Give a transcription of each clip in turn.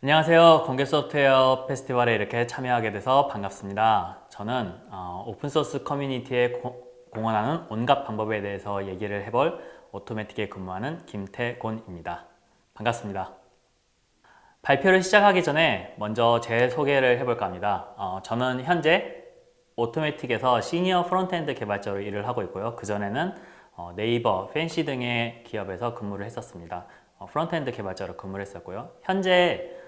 안녕하세요. 공개 소프트웨어 페스티벌에 이렇게 참여하게 돼서 반갑습니다. 저는 오픈소스 커뮤니티에 공헌하는 온갖 방법에 대해서 얘기를 해볼 오토매틱에 근무하는 김태곤입니다. 반갑습니다. 발표를 시작하기 전에 먼저 제 소개를 해볼까 합니다. 저는 현재 오토매틱에서 시니어 프론트엔드 개발자로 일을 하고 있고요. 그전에는 네이버, 팬시 등의 기업에서 근무를 했었습니다. 프론트엔드 개발자로 근무를 했었고요. 현재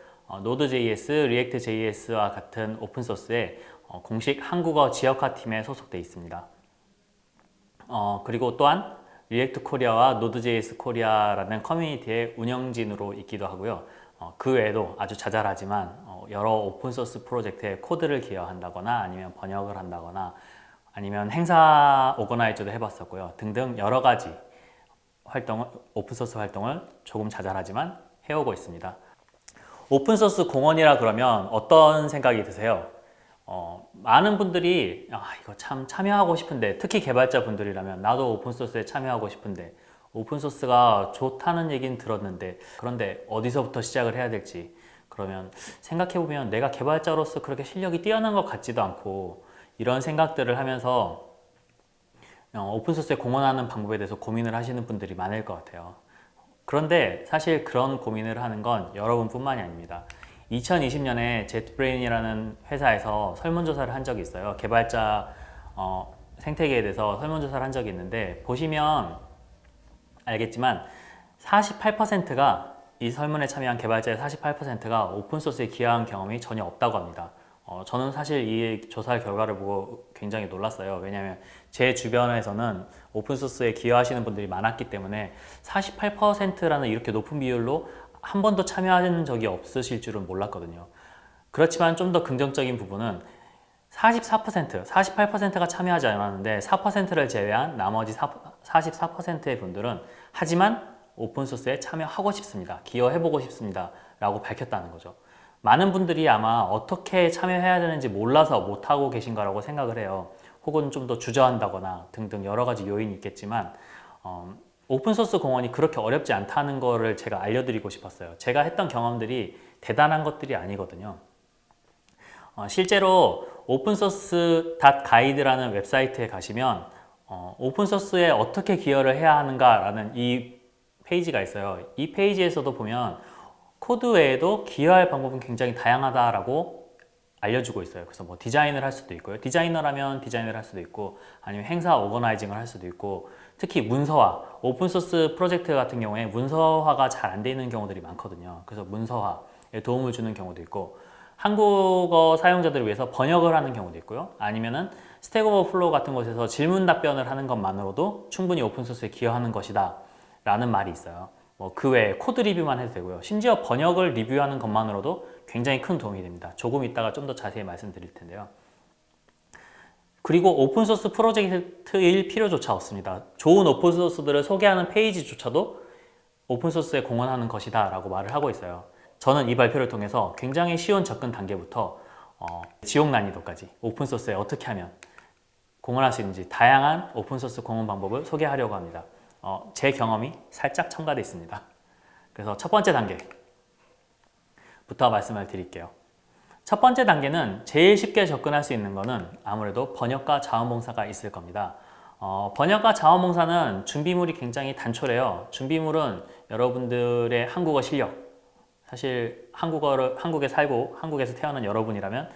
노드.js, 리액트.js와 같은 오픈소스의 공식 한국어 지역화 팀에 소속되어 있습니다. 그리고 또한 리액트 코리아와 노드.js 코리아라는 커뮤니티의 운영진으로 있기도 하고요. 그 외에도 아주 자잘하지만 여러 오픈소스 프로젝트에 코드를 기여한다거나 아니면 번역을 한다거나 아니면 행사 오거나이저도 해봤었고요. 등등 여러 가지 오픈소스 활동을 조금 자잘하지만 해오고 있습니다. 오픈소스 공헌이라 그러면 어떤 생각이 드세요? 많은 분들이 이거 참 참여하고 싶은데, 특히 개발자 분들이라면 나도 오픈소스에 참여하고 싶은데 오픈소스가 좋다는 얘기는 들었는데 그런데 어디서부터 시작을 해야 될지, 그러면 생각해보면 내가 개발자로서 그렇게 실력이 뛰어난 것 같지도 않고 이런 생각들을 하면서 오픈소스에 공헌하는 방법에 대해서 고민을 하시는 분들이 많을 것 같아요. 그런데 사실 그런 고민을 하는 건 여러분뿐만이 아닙니다. 2020년에 jetbrain이라는 회사에서 설문조사를 한 적이 있어요. 개발자 생태계에 대해서 설문조사를 한 적이 있는데 보시면 알겠지만 48%가 이 설문에 참여한 개발자의 48%가 오픈소스에 기여한 경험이 전혀 없다고 합니다. 저는 사실 이 조사 결과를 보고 굉장히 놀랐어요. 왜냐하면 제 주변에서는 오픈소스에 기여하시는 분들이 많았기 때문에 48%라는 이렇게 높은 비율로 한 번도 참여한 적이 없으실 줄은 몰랐거든요. 그렇지만 좀 더 긍정적인 부분은 48%가 참여하지 않았는데 4%를 제외한 나머지 44%의 분들은 하지만 오픈소스에 참여하고 싶습니다. 기여해보고 싶습니다. 라고 밝혔다는 거죠. 많은 분들이 아마 어떻게 참여해야 되는지 몰라서 못하고 계신 거라고 생각을 해요. 혹은 좀 더 주저한다거나 등등 여러 가지 요인이 있겠지만 오픈소스 공헌이 그렇게 어렵지 않다는 거를 제가 알려드리고 싶었어요. 제가 했던 경험들이 대단한 것들이 아니거든요. 실제로 opensource.guide라는 웹사이트에 가시면 오픈소스에 어떻게 기여를 해야 하는가라는 이 페이지가 있어요. 이 페이지에서도 보면 코드 외에도 기여할 방법은 굉장히 다양하다라고 알려주고 있어요. 그래서 뭐 디자인을 할 수도 있고요. 디자이너라면 디자인을 할 수도 있고 아니면 행사 오거나이징을 할 수도 있고, 특히 문서화, 오픈소스 프로젝트 같은 경우에 문서화가 잘 안 돼 있는 경우들이 많거든요. 그래서 문서화에 도움을 주는 경우도 있고 한국어 사용자들을 위해서 번역을 하는 경우도 있고요. 아니면은 스택 오버플로우 같은 곳에서 질문 답변을 하는 것만으로도 충분히 오픈소스에 기여하는 것이다 라는 말이 있어요. 그 외에 코드 리뷰만 해도 되고요. 심지어 번역을 리뷰하는 것만으로도 굉장히 큰 도움이 됩니다. 조금 이따가 좀 더 자세히 말씀드릴 텐데요. 그리고 오픈소스 프로젝트일 필요조차 없습니다. 좋은 오픈소스들을 소개하는 페이지조차도 오픈소스에 공헌하는 것이다 라고 말을 하고 있어요. 저는 이 발표를 통해서 굉장히 쉬운 접근 단계부터 지옥 난이도까지 오픈소스에 어떻게 하면 공헌할 수 있는지 다양한 오픈소스 공헌 방법을 소개하려고 합니다. 제 경험이 살짝 첨가되어 있습니다. 그래서 첫 번째 단계부터 말씀을 드릴게요. 첫 번째 단계는 제일 쉽게 접근할 수 있는 거는 아무래도 번역과 자원봉사가 있을 겁니다. 번역과 자원봉사는 준비물이 굉장히 단촐해요. 준비물은 여러분들의 한국어 실력, 사실 한국에 살고 한국에서 태어난 여러분이라면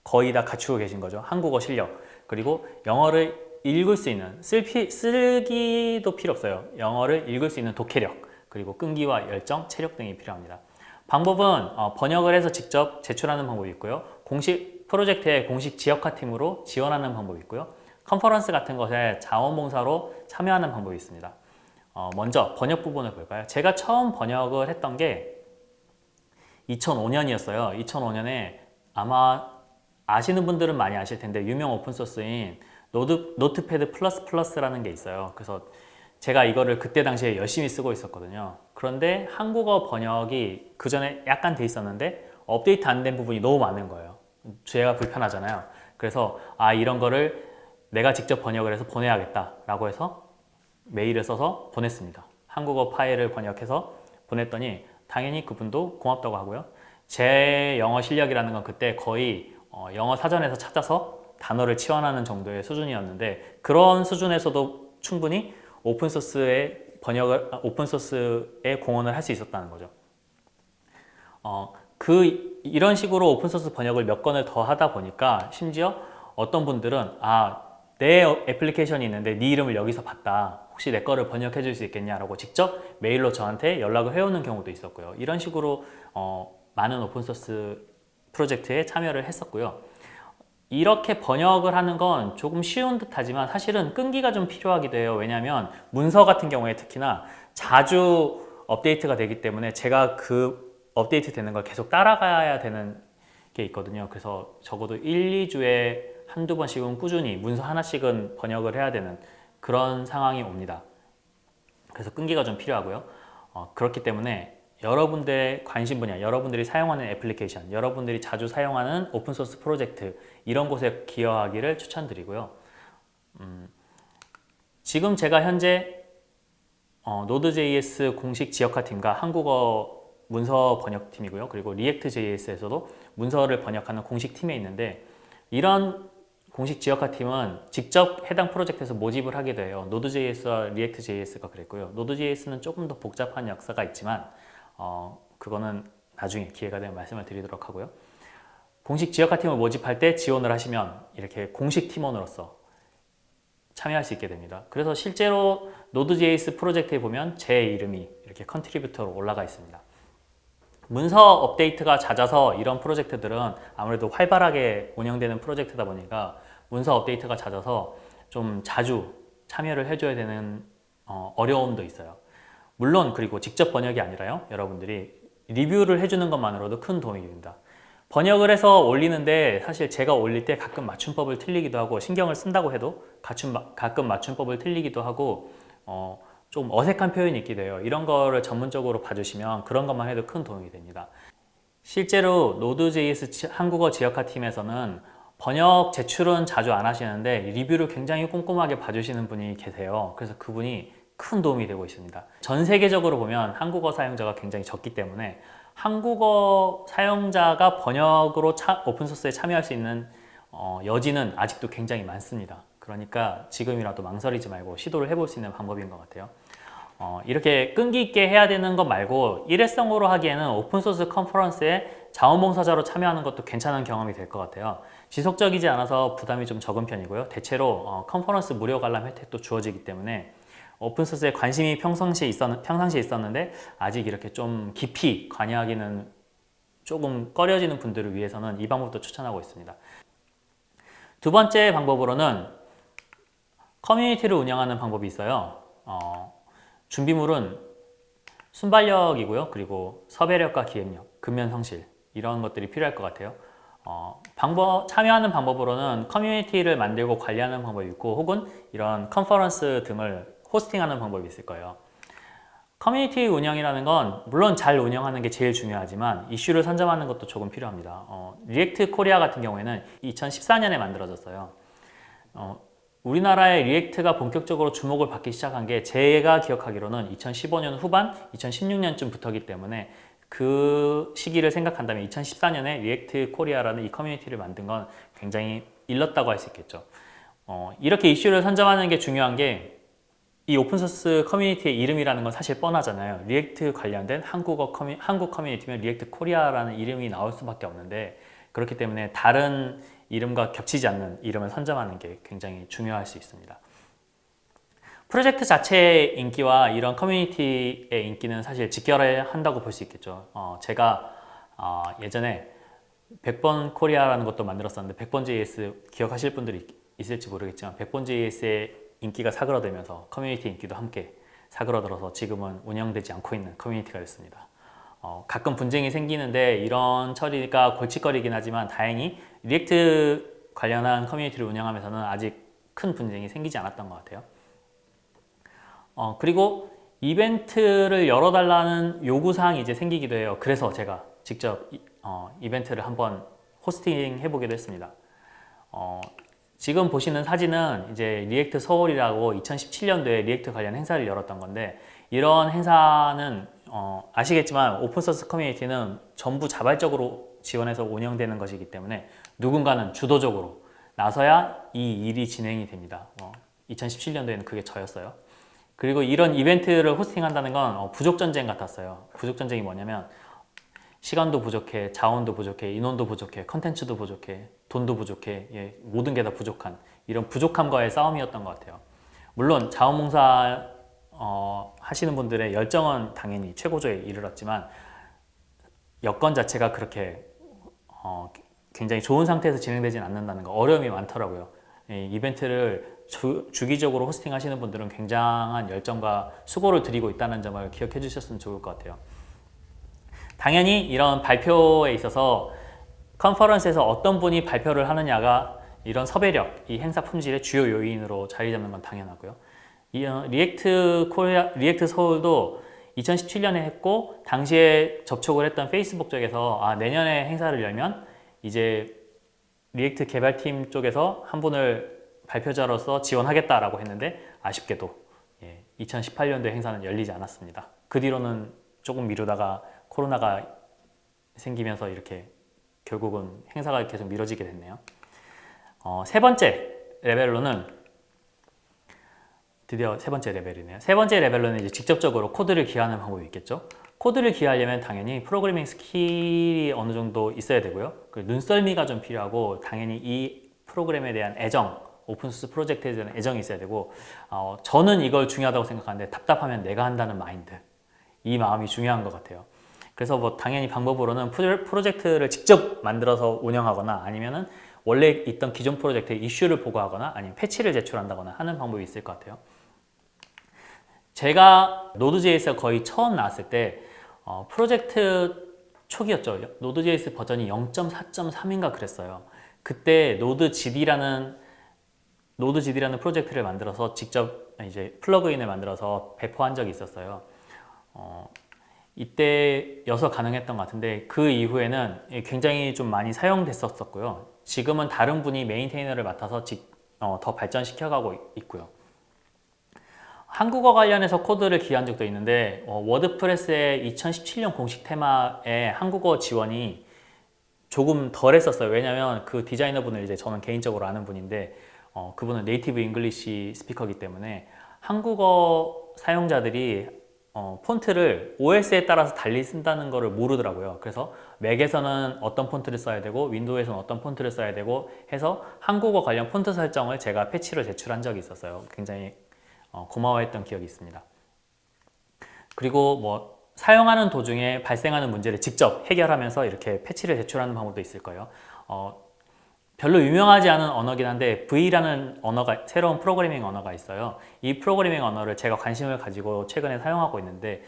거의 다 갖추고 계신 거죠. 한국어 실력, 그리고 영어를 읽을 수 있는, 쓰기도 필요 없어요. 영어를 읽을 수 있는 독해력, 그리고 끈기와 열정, 체력 등이 필요합니다. 방법은 번역을 해서 직접 제출하는 방법이 있고요. 공식 프로젝트의 공식 지역화 팀으로 지원하는 방법이 있고요. 컨퍼런스 같은 것에 자원봉사로 참여하는 방법이 있습니다. 먼저 번역 부분을 볼까요? 제가 처음 번역을 했던 게 2005년이었어요. 2005년에 아마 아시는 분들은 많이 아실 텐데 유명 오픈소스인 노트패드 플러스라는 게 있어요. 그래서 제가 이거를 그때 당시에 열심히 쓰고 있었거든요. 그런데 한국어 번역이 그 전에 약간 돼 있었는데 업데이트 안 된 부분이 너무 많은 거예요. 제가 불편하잖아요. 그래서 이런 거를 내가 직접 번역을 해서 보내야겠다라고 해서 메일을 써서 보냈습니다. 한국어 파일을 번역해서 보냈더니 당연히 그분도 고맙다고 하고요. 제 영어 실력이라는 건 그때 거의 영어 사전에서 찾아서 단어를 치환하는 정도의 수준이었는데, 그런 수준에서도 충분히 오픈소스에 공헌을 할 수 있었다는 거죠. 이런 식으로 오픈소스 번역을 몇 건을 더 하다 보니까 심지어 어떤 분들은 내 애플리케이션이 있는데 네 이름을 여기서 봤다, 혹시 내 거를 번역해 줄 수 있겠냐라고 직접 메일로 저한테 연락을 해오는 경우도 있었고요. 이런 식으로 많은 오픈소스 프로젝트에 참여를 했었고요. 이렇게 번역을 하는 건 조금 쉬운 듯 하지만 사실은 끈기가 좀 필요하기도 해요. 왜냐하면 문서 같은 경우에 특히나 자주 업데이트가 되기 때문에 제가 그 업데이트 되는 걸 계속 따라가야 되는 게 있거든요. 그래서 적어도 1, 2주에 한두 번씩은 꾸준히 문서 하나씩은 번역을 해야 되는 그런 상황이 옵니다. 그래서 끈기가 좀 필요하고요. 그렇기 때문에 여러분들의 관심 분야, 여러분들이 사용하는 애플리케이션, 여러분들이 자주 사용하는 오픈소스 프로젝트, 이런 곳에 기여하기를 추천드리고요. 지금 제가 현재 Node.js 공식 지역화팀과 한국어 문서 번역팀이고요. 그리고 React.js에서도 문서를 번역하는 공식 팀에 있는데, 이런 공식 지역화팀은 직접 해당 프로젝트에서 모집을 하기도 해요. Node.js와 React.js가 그랬고요. Node.js는 조금 더 복잡한 역사가 있지만 그거는 나중에 기회가 되면 말씀을 드리도록 하고요. 공식 지역화팀을 모집할 때 지원을 하시면 이렇게 공식 팀원으로서 참여할 수 있게 됩니다. 그래서 실제로 Node.js 프로젝트에 보면 제 이름이 이렇게 컨트리뷰터로 올라가 있습니다. 문서 업데이트가 낮아서 이런 프로젝트들은 아무래도 활발하게 운영되는 프로젝트다 보니까 문서 업데이트가 잦아서 좀 자주 참여를 해줘야 되는 어려움도 있어요. 물론 그리고 직접 번역이 아니라요, 여러분들이 리뷰를 해주는 것만으로도 큰 도움이 됩니다. 번역을 해서 올리는데 사실 제가 올릴 때 가끔 맞춤법을 틀리기도 하고, 신경을 쓴다고 해도 가끔 맞춤법을 틀리기도 하고 좀 어색한 표현이 있기도 해요. 이런 거를 전문적으로 봐주시면 그런 것만 해도 큰 도움이 됩니다. 실제로 Node.js 한국어 지역화 팀에서는 번역 제출은 자주 안 하시는데 리뷰를 굉장히 꼼꼼하게 봐주시는 분이 계세요. 그래서 그분이 큰 도움이 되고 있습니다. 전 세계적으로 보면 한국어 사용자가 굉장히 적기 때문에 한국어 사용자가 번역으로 오픈소스에 참여할 수 있는 여지는 아직도 굉장히 많습니다. 그러니까 지금이라도 망설이지 말고 시도를 해볼 수 있는 방법인 것 같아요. 이렇게 끈기 있게 해야 되는 것 말고 일회성으로 하기에는 오픈소스 컨퍼런스에 자원봉사자로 참여하는 것도 괜찮은 경험이 될 것 같아요. 지속적이지 않아서 부담이 좀 적은 편이고요. 대체로 컨퍼런스 무료 관람 혜택도 주어지기 때문에 오픈소스에 관심이 평상시에 있었는데 아직 이렇게 좀 깊이 관여하기는 조금 꺼려지는 분들을 위해서는 이 방법도 추천하고 있습니다. 두 번째 방법으로는 커뮤니티를 운영하는 방법이 있어요. 준비물은 순발력이고요. 그리고 섭외력과 기획력, 근면 성실, 이런 것들이 필요할 것 같아요. 참여하는 방법으로는 커뮤니티를 만들고 관리하는 방법이 있고, 혹은 이런 컨퍼런스 등을 호스팅하는 방법이 있을 거예요. 커뮤니티 운영이라는 건 물론 잘 운영하는 게 제일 중요하지만 이슈를 선점하는 것도 조금 필요합니다. 리액트 코리아 같은 경우에는 2014년에 만들어졌어요. 우리나라의 리액트가 본격적으로 주목을 받기 시작한 게 제가 기억하기로는 2015년 후반, 2016년쯤부터이기 때문에 그 시기를 생각한다면 2014년에 리액트 코리아라는 이 커뮤니티를 만든 건 굉장히 일렀다고 할 수 있겠죠. 이렇게 이슈를 선점하는 게 중요한 게, 이 오픈소스 커뮤니티의 이름이라는 건 사실 뻔하잖아요. 리액트 관련된 한국 커뮤니티면 리액트 코리아라는 이름이 나올 수밖에 없는데, 그렇기 때문에 다른 이름과 겹치지 않는 이름을 선점하는 게 굉장히 중요할 수 있습니다. 프로젝트 자체의 인기와 이런 커뮤니티의 인기는 사실 직결한다고 볼 수 있겠죠. 제가 예전에 100번 코리아라는 것도 만들었었는데, 100번 JS 기억하실 분들이 있을지 모르겠지만 100번 JS의 인기가 사그라들면서 커뮤니티 인기도 함께 사그라들어서 지금은 운영되지 않고 있는 커뮤니티가 됐습니다. 가끔 분쟁이 생기는데 이런 처리가 골칫거리긴 하지만 다행히 리액트 관련한 커뮤니티를 운영하면서는 아직 큰 분쟁이 생기지 않았던 것 같아요. 그리고 이벤트를 열어달라는 요구사항이 이제 생기기도 해요. 그래서 제가 직접 이벤트를 한번 호스팅 해보기도 했습니다. 지금 보시는 사진은 이제 리액트 서울이라고 2017년도에 리액트 관련 행사를 열었던 건데, 이런 행사는 아시겠지만 오픈소스 커뮤니티는 전부 자발적으로 지원해서 운영되는 것이기 때문에 누군가는 주도적으로 나서야 이 일이 진행이 됩니다. 2017년도에는 그게 저였어요. 그리고 이런 이벤트를 호스팅한다는 건 부족전쟁 같았어요. 부족전쟁이 뭐냐면 시간도 부족해, 자원도 부족해, 인원도 부족해, 컨텐츠도 부족해, 돈도 부족해, 모든 게 다 부족한 이런 부족함과의 싸움이었던 것 같아요. 물론 자원봉사 하시는 분들의 열정은 당연히 최고조에 이르렀지만 여건 자체가 그렇게 굉장히 좋은 상태에서 진행되진 않는다는 거, 어려움이 많더라고요. 이벤트를 주기적으로 호스팅 하시는 분들은 굉장한 열정과 수고를 들이고 있다는 점을 기억해 주셨으면 좋을 것 같아요. 당연히 이런 발표에 있어서 컨퍼런스에서 어떤 분이 발표를 하느냐가 이런 섭외력, 이 행사 품질의 주요 요인으로 자리 잡는 건 당연하고요. 리액트 서울도 2017년에 했고 당시에 접촉을 했던 페이스북 쪽에서 내년에 행사를 열면 이제 리액트 개발팀 쪽에서 한 분을 발표자로서 지원하겠다라고 했는데 아쉽게도 2018년도에 행사는 열리지 않았습니다. 그 뒤로는 조금 미루다가 코로나가 생기면서 이렇게 결국은 행사가 계속 미뤄지게 됐네요. 세 번째 레벨로는 드디어 세 번째 레벨이네요. 세 번째 레벨로는 이제 직접적으로 코드를 기하는 방법이 있겠죠. 코드를 기하려면 당연히 프로그래밍 스킬이 어느 정도 있어야 되고요. 눈썰미가 좀 필요하고 당연히 이 프로그램에 대한 애정, 오픈소스 프로젝트에 대한 애정이 있어야 되고 저는 이걸 중요하다고 생각하는데 답답하면 내가 한다는 마인드, 이 마음이 중요한 것 같아요. 그래서 당연히 방법으로는 프로젝트를 직접 만들어서 운영하거나 아니면은 원래 있던 기존 프로젝트의 이슈를 보고하거나 아니면 패치를 제출한다거나 하는 방법이 있을 것 같아요. 제가 노드.js가 거의 처음 나왔을 때 프로젝트 초기였죠. 노드.js 버전이 0.4.3인가 그랬어요. 그때 노드.gd라는 프로젝트를 만들어서 직접 이제 플러그인을 만들어서 배포한 적이 있었어요. 이때여서 가능했던 것 같은데 그 이후에는 굉장히 좀 많이 사용됐었고요. 지금은 다른 분이 메인테이너를 맡아서 더 발전시켜가고 있고요. 한국어 관련해서 코드를 기한 적도 있는데 워드프레스의 2017년 공식 테마에 한국어 지원이 조금 덜 했었어요. 왜냐하면 그 디자이너분을 이제 저는 개인적으로 아는 분인데 그분은 네이티브 잉글리시 스피커이기 때문에 한국어 사용자들이 폰트를 OS에 따라서 달리 쓴다는 것을 모르더라고요. 그래서 맥에서는 어떤 폰트를 써야 되고 윈도우에서는 어떤 폰트를 써야 되고 해서 한국어 관련 폰트 설정을 제가 패치로 제출한 적이 있었어요. 굉장히 고마워했던 기억이 있습니다. 그리고 사용하는 도중에 발생하는 문제를 직접 해결하면서 이렇게 패치를 제출하는 방법도 있을 거예요. 별로 유명하지 않은 언어긴 한데 V라는 언어가 새로운 프로그래밍 언어가 있어요. 이 프로그래밍 언어를 제가 관심을 가지고 최근에 사용하고 있는데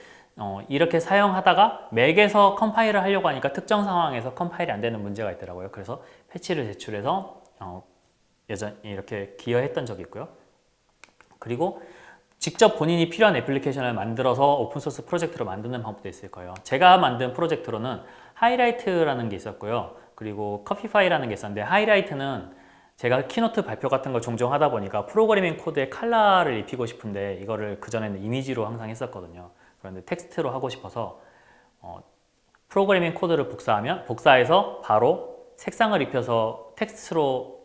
이렇게 사용하다가 맥에서 컴파일을 하려고 하니까 특정 상황에서 컴파일이 안 되는 문제가 있더라고요. 그래서 패치를 제출해서 여전히 이렇게 기여했던 적이 있고요. 그리고 직접 본인이 필요한 애플리케이션을 만들어서 오픈소스 프로젝트로 만드는 방법도 있을 거예요. 제가 만든 프로젝트로는 하이라이트라는 게 있었고요. 그리고 커피파이라는 게 있었는데 하이라이트는 제가 키노트 발표 같은 걸 종종 하다 보니까 프로그래밍 코드에 컬러를 입히고 싶은데 이거를 그전에는 이미지로 항상 했었거든요. 그런데 텍스트로 하고 싶어서 프로그래밍 코드를 복사해서 바로 색상을 입혀서 텍스트로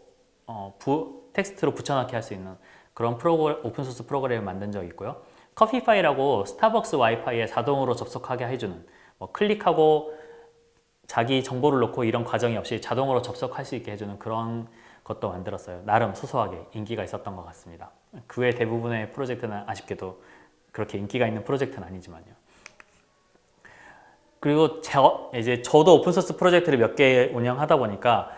붙여넣기 할 수 있는 그런 오픈소스 프로그램을 만든 적이 있고요. 커피파이라고 스타벅스 와이파이에 자동으로 접속하게 해주는 클릭하고 자기 정보를 넣고 이런 과정이 없이 자동으로 접속할 수 있게 해주는 그런 것도 만들었어요. 나름 소소하게 인기가 있었던 것 같습니다. 그 외 대부분의 프로젝트는 아쉽게도 그렇게 인기가 있는 프로젝트는 아니지만요. 그리고 이제 저도 오픈소스 프로젝트를 몇 개 운영하다 보니까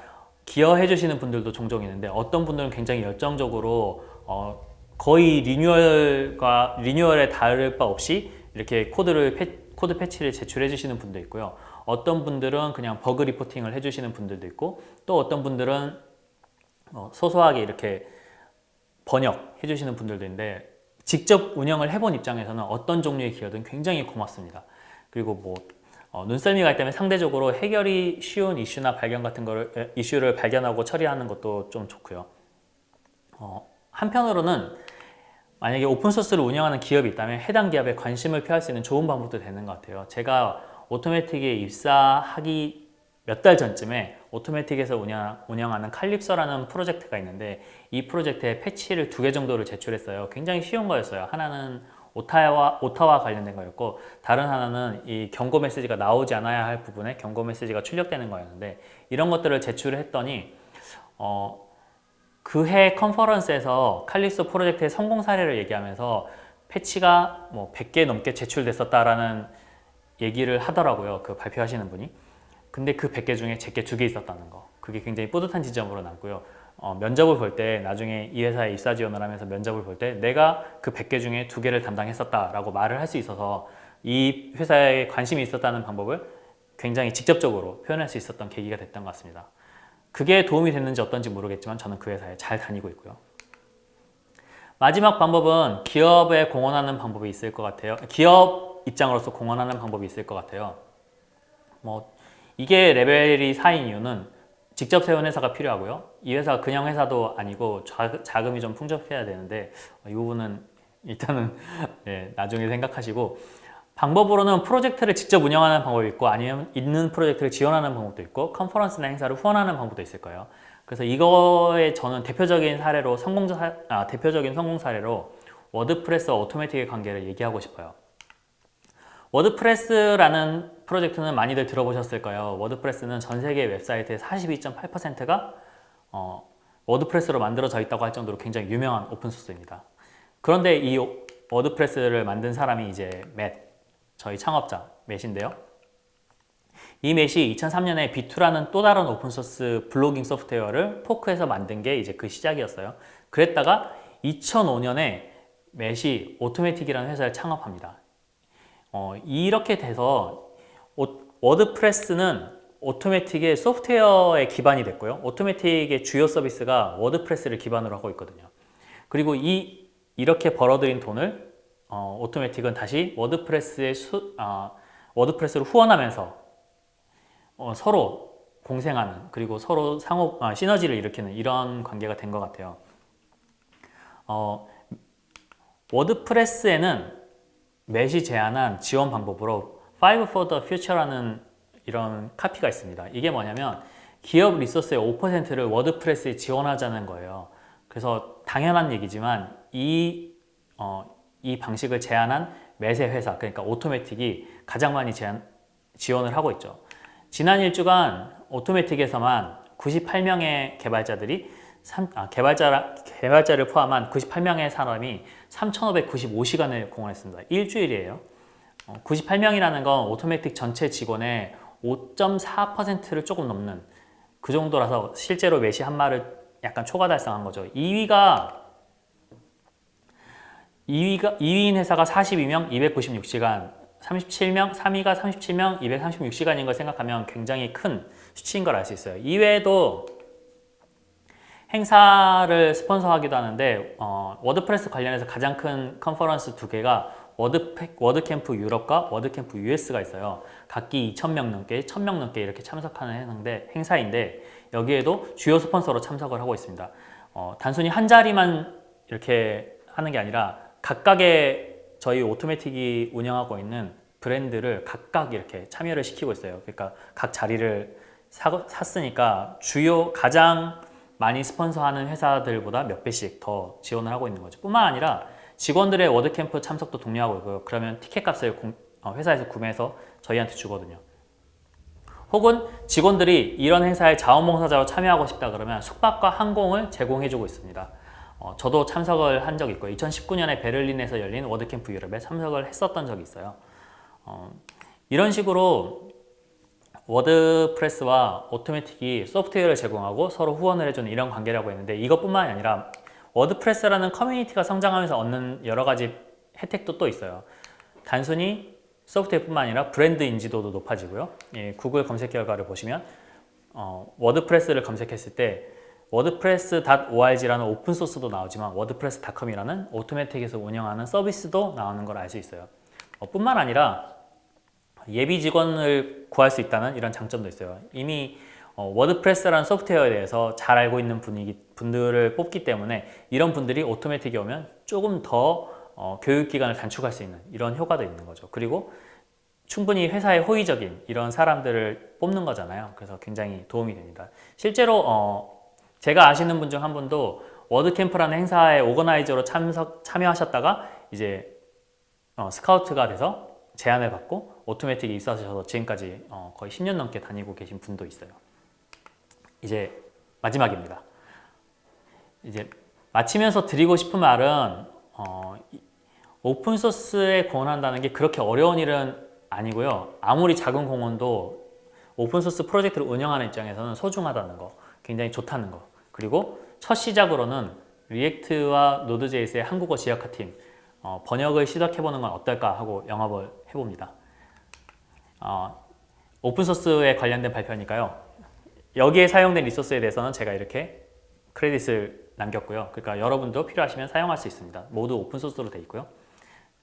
기여해 주시는 분들도 종종 있는데 어떤 분들은 굉장히 열정적으로 거의 리뉴얼에 다를 바 없이 이렇게 코드 패치를 제출해 주시는 분도 있고요. 어떤 분들은 그냥 버그 리포팅을 해주시는 분들도 있고 또 어떤 분들은 소소하게 이렇게 번역해 주시는 분들도 있는데 직접 운영을 해본 입장에서는 어떤 종류의 기여든 굉장히 고맙습니다. 그리고 눈썰미가 있다면 상대적으로 해결이 쉬운 이슈나 이슈를 발견하고 처리하는 것도 좀 좋고요. 한편으로는 만약에 오픈소스를 운영하는 기업이 있다면 해당 기업에 관심을 표할 수 있는 좋은 방법도 되는 것 같아요. 제가 오토매틱에 입사하기 몇 달 전쯤에 오토매틱에서 운영하는 칼립서라는 프로젝트가 있는데 이 프로젝트에 패치를 2개 정도를 제출했어요. 굉장히 쉬운 거였어요. 하나는 오타와 관련된 거였고 다른 하나는 이 경고 메시지가 나오지 않아야 할 부분에 경고 메시지가 출력되는 거였는데 이런 것들을 제출을 했더니 그 해 컨퍼런스에서 칼립소 프로젝트의 성공 사례를 얘기하면서 패치가 뭐 100개 넘게 제출됐었다라는 얘기를 하더라고요. 그 발표하시는 분이. 근데 그 100개 중에 제게 2개 있었다는 거. 그게 굉장히 뿌듯한 지점으로 남고요. 면접을 볼 때 나중에 이 회사에 입사 지원을 하면서 면접을 볼 때 내가 그 100개 중에 2개를 담당했었다라고 말을 할 수 있어서 이 회사에 관심이 있었다는 방법을 굉장히 직접적으로 표현할 수 있었던 계기가 됐던 것 같습니다. 그게 도움이 됐는지 어떤지 모르겠지만 저는 그 회사에 잘 다니고 있고요. 마지막 방법은 기업에 공헌하는 방법이 있을 것 같아요. 기업 입장으로서 공헌하는 방법이 있을 것 같아요. 이게 레벨이 4인 이유는 직접 세운 회사가 필요하고요. 이 회사가 그냥 회사도 아니고 자금이 좀 풍족해야 되는데 이 부분은 일단은 나중에 생각하시고 방법으로는 프로젝트를 직접 운영하는 방법이 있고 아니면 있는 프로젝트를 지원하는 방법도 있고 컨퍼런스나 행사를 후원하는 방법도 있을 거예요. 그래서 이거에 저는 대표적인 성공 사례로 워드프레스와 오토매틱의 관계를 얘기하고 싶어요. 워드프레스라는 프로젝트는 많이들 들어보셨을 거예요. 워드프레스는 전 세계 웹사이트의 42.8%가 워드프레스로 만들어져 있다고 할 정도로 굉장히 유명한 오픈소스입니다. 그런데 이 워드프레스를 만든 사람이 이제 저희 창업자 맷인데요. 이 맷이 2003년에 B2라는 또 다른 오픈소스 블로깅 소프트웨어를 포크해서 만든 게 이제 그 시작이었어요. 그랬다가 2005년에 맷이 오토매틱이라는 회사를 창업합니다. 이렇게 돼서 워드프레스는 오토매틱의 소프트웨어에 기반이 됐고요. 오토매틱의 주요 서비스가 워드프레스를 기반으로 하고 있거든요. 그리고 이렇게 벌어들인 돈을 오토매틱은 다시 워드프레스를 후원하면서 서로 공생하는 그리고 서로 시너지를 일으키는 이런 관계가 된 것 같아요. 워드프레스에는 맷이 제안한 지원 방법으로 Five for the Future라는 이런 카피가 있습니다. 이게 뭐냐면 기업 리소스의 5%를 워드프레스에 지원하자는 거예요. 그래서 당연한 얘기지만 이 방식을 제안한 맷의 회사, 그러니까 오토매틱이 가장 많이 지원을 하고 있죠. 지난 1주간 오토매틱에서만 98명의 개발자를 포함한 98명의 사람이 3,595시간을 공헌했습니다. 일주일이에요. 98명이라는 건 오토매틱 전체 직원의 5.4%를 조금 넘는 그 정도라서 실제로 맷이 한 말을 약간 초과 달성한 거죠. 2위인 회사가 42명, 296시간, 37명, 3위가 37명, 236시간인 걸 생각하면 굉장히 큰 수치인 걸 알 수 있어요. 이외에도 행사를 스폰서하기도 하는데 워드프레스 관련해서 가장 큰 컨퍼런스 2개가 워드캠프 유럽과 워드캠프 US가 있어요. 각기 2,000명 넘게, 1,000명 넘게 이렇게 참석하는 행사인데 여기에도 주요 스폰서로 참석을 하고 있습니다. 단순히 한 자리만 이렇게 하는 게 아니라 각각의 저희 오토매틱이 운영하고 있는 브랜드를 각각 이렇게 참여를 시키고 있어요. 그러니까 각 자리를 샀으니까 가장 많이 스폰서하는 회사들보다 몇 배씩 더 지원을 하고 있는 거죠. 뿐만 아니라 직원들의 워드캠프 참석도 독려하고 있고요. 그러면 티켓 값을 회사에서 구매해서 저희한테 주거든요. 혹은 직원들이 이런 행사에 자원봉사자로 참여하고 싶다 그러면 숙박과 항공을 제공해주고 있습니다. 저도 참석을 한 적이 있고요. 2019년에 베를린에서 열린 워드캠프 유럽에 참석을 했었던 적이 있어요. 이런 식으로 워드프레스와 오토매틱이 소프트웨어를 제공하고 서로 후원을 해주는 이런 관계라고 했는데 이것뿐만이 아니라 워드프레스라는 커뮤니티가 성장하면서 얻는 여러 가지 혜택도 또 있어요. 단순히 소프트웨어뿐만 아니라 브랜드 인지도도 높아지고요. 구글 검색 결과를 보시면 워드프레스를 검색했을 때 wordpress.org라는 오픈소스도 나오지만 wordpress.com이라는 오토매틱에서 운영하는 서비스도 나오는 걸 알 수 있어요. 뿐만 아니라 예비 직원을 구할 수 있다는 이런 장점도 있어요. 이미 워드프레스라는 소프트웨어에 대해서 잘 알고 있는 분들을 뽑기 때문에 이런 분들이 오토매틱이 오면 조금 더 교육 기간을 단축할 수 있는 이런 효과도 있는 거죠. 그리고 충분히 회사에 호의적인 이런 사람들을 뽑는 거잖아요. 그래서 굉장히 도움이 됩니다. 실제로 제가 아시는 분 중 한 분도 워드캠프라는 행사에 오거나이저로 참여하셨다가 이제 스카우트가 돼서 제안을 받고 오토매틱에 입사하셔서 지금까지 거의 10년 넘게 다니고 계신 분도 있어요. 이제 마지막입니다. 이제 마치면서 드리고 싶은 말은 오픈소스에 권한다는 게 그렇게 어려운 일은 아니고요. 아무리 작은 공헌도 오픈소스 프로젝트를 운영하는 입장에서는 소중하다는 거, 굉장히 좋다는 거. 그리고 첫 시작으로는 리액트와 노드.js의 한국어 지역화팀 번역을 시작해보는 건 어떨까 하고 영업을 해봅니다. 오픈소스에 관련된 발표니까요. 여기에 사용된 리소스에 대해서는 제가 이렇게 크레딧을 남겼고요. 그러니까 여러분도 필요하시면 사용할 수 있습니다. 모두 오픈소스로 되어 있고요.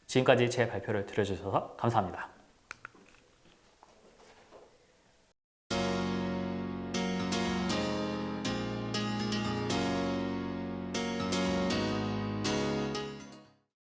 지금까지 제 발표를 들어주셔서 감사합니다.